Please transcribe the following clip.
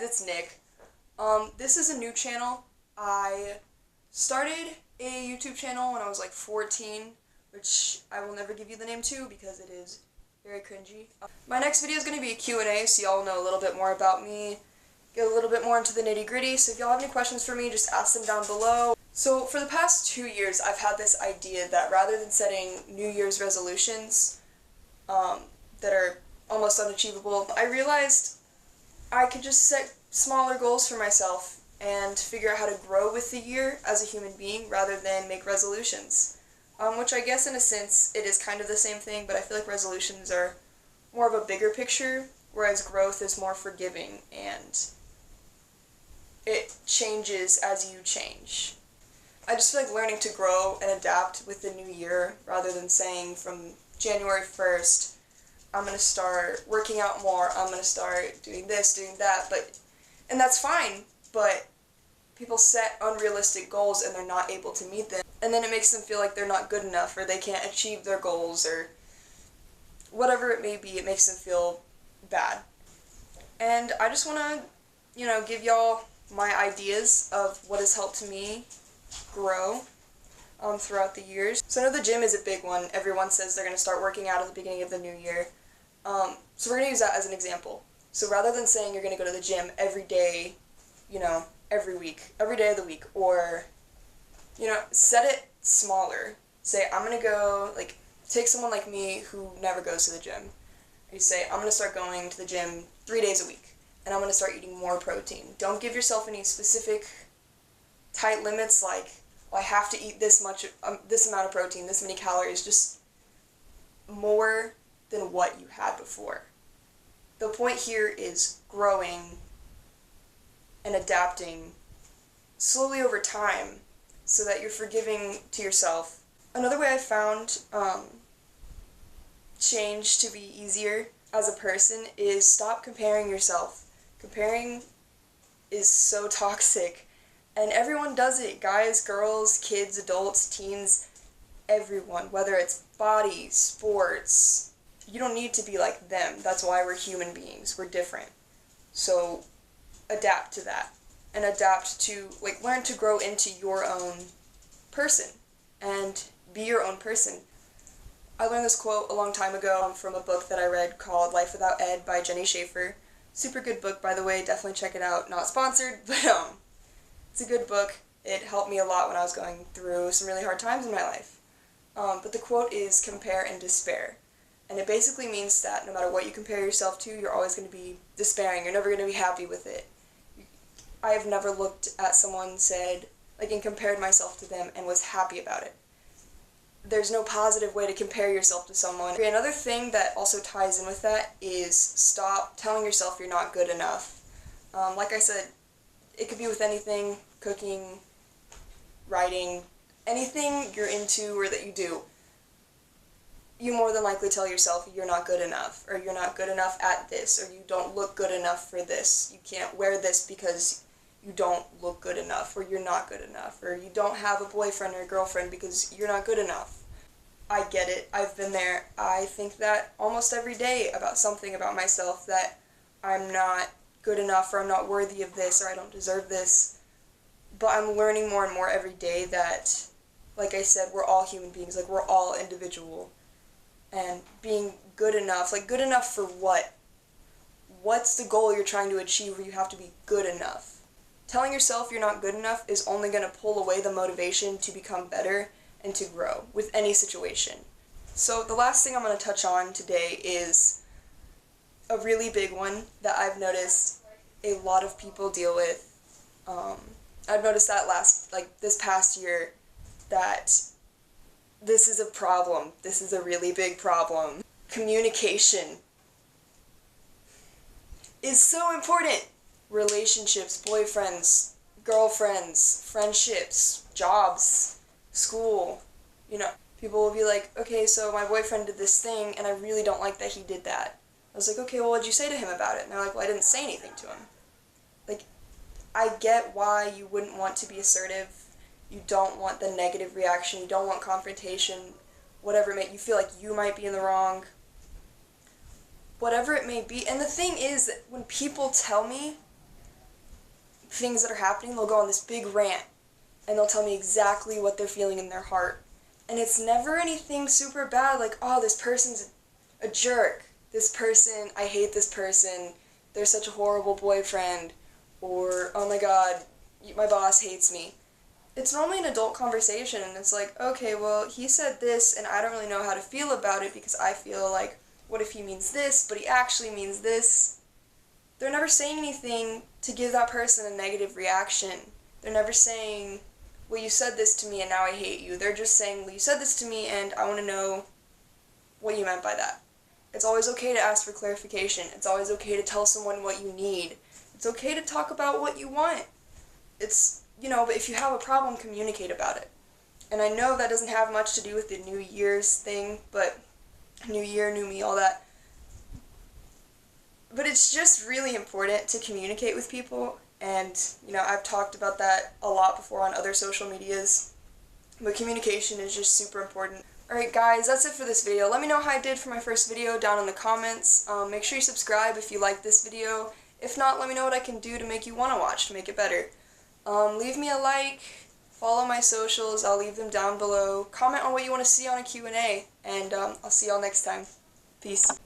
it's Nick. This is a new channel. I started a YouTube channel when I was like 14, which I will never give you the name to because it is very cringy. My next video is going to be a Q&A, so y'all know a little bit more about me, get a little bit more into the nitty-gritty, so if y'all have any questions for me, just ask them down below. So for the past 2 years, I've had this idea that rather than setting New Year's resolutions that are almost unachievable, I realized I could just set smaller goals for myself and figure out how to grow with the year as a human being rather than make resolutions. Which I guess in a sense it is kind of the same thing, but I feel like resolutions are more of a bigger picture, whereas growth is more forgiving and it changes as you change. I just feel like learning to grow and adapt with the new year rather than saying from January 1st, I'm going to start working out more, I'm going to start doing this, doing that, and that's fine, but people set unrealistic goals and they're not able to meet them, and then it makes them feel like they're not good enough or they can't achieve their goals or whatever it may be. It makes them feel bad. And I just want to, give y'all my ideas of what has helped me grow throughout the years. So I know the gym is a big one. Everyone says they're going to start working out at the beginning of the new year. So we're going to use that as an example. So rather than saying you're going to go to the gym every day, every week, every day of the week, or, set it smaller. Say, I'm going to go, take someone like me who never goes to the gym. You say, I'm going to start going to the gym 3 days a week, and I'm going to start eating more protein. Don't give yourself any specific tight limits like, well, I have to eat this amount of protein, this many calories, just more than what you had before. The point here is growing and adapting slowly over time so that you're forgiving to yourself. Another way I found change to be easier as a person is stop comparing yourself. Comparing is so toxic, and everyone does it. Guys, girls, kids, adults, teens, everyone, whether it's body, sports. You don't need to be like them. That's why we're human beings. We're different. So adapt to that. And adapt to, learn to grow into your own person. And be your own person. I learned this quote a long time ago from a book that I read called Life Without Ed by Jenny Schaefer. Super good book, by the way. Definitely check it out. Not sponsored, but it's a good book. It helped me a lot when I was going through some really hard times in my life. But the quote is compare and despair. And it basically means that no matter what you compare yourself to, you're always going to be despairing. You're never going to be happy with it. I have never looked at someone, and compared myself to them and was happy about it. There's no positive way to compare yourself to someone. Another thing that also ties in with that is stop telling yourself you're not good enough. Like I said, it could be with anything, cooking, writing, anything you're into or that you do. You more than likely tell yourself you're not good enough, or you're not good enough at this, or you don't look good enough for this. You can't wear this because you don't look good enough, or you're not good enough, or you don't have a boyfriend or a girlfriend because you're not good enough. I get it. I've been there. I think that almost every day about something about myself, that I'm not good enough, or I'm not worthy of this, or I don't deserve this. But I'm learning more and more every day that, like I said, we're all human beings. We're all individual. And being good enough, good enough for what? What's the goal you're trying to achieve where you have to be good enough? Telling yourself you're not good enough is only going to pull away the motivation to become better and to grow with any situation. So the last thing I'm going to touch on today is a really big one that I've noticed a lot of people deal with. I've noticed that this past year that this is a problem. This is a really big problem. Communication is so important. Relationships, boyfriends, girlfriends, friendships, jobs, school. People will be like, okay, so my boyfriend did this thing and I really don't like that he did that. I was like, okay, well, what'd you say to him about it? And they're like, well, I didn't say anything to him. I get why you wouldn't want to be assertive. You don't want the negative reaction. You don't want confrontation. Whatever it may, you feel like you might be in the wrong. Whatever it may be. And the thing is that when people tell me things that are happening, they'll go on this big rant, and they'll tell me exactly what they're feeling in their heart. And it's never anything super bad, like, oh, this person's a jerk. This person, I hate this person. They're such a horrible boyfriend. Or, oh my god, my boss hates me. It's normally an adult conversation, and it's like, okay, well, he said this, and I don't really know how to feel about it because I feel like, what if he means this, but he actually means this? They're never saying anything to give that person a negative reaction. They're never saying, well, you said this to me and now I hate you. They're just saying, well, you said this to me and I want to know what you meant by that. It's always okay to ask for clarification. It's always okay to tell someone what you need. It's okay to talk about what you want. It's, but if you have a problem, communicate about it. And I know that doesn't have much to do with the New Year's thing, but New Year, new me, all that. But it's just really important to communicate with people, and, I've talked about that a lot before on other social medias, but communication is just super important. Alright guys, that's it for this video. Let me know how I did for my first video down in the comments. Make sure you subscribe if you like this video. If not, let me know what I can do to make you want to watch, to make it better. Leave me a like, follow my socials, I'll leave them down below. Comment on what you want to see on a Q&A, and I'll see y'all next time. Peace.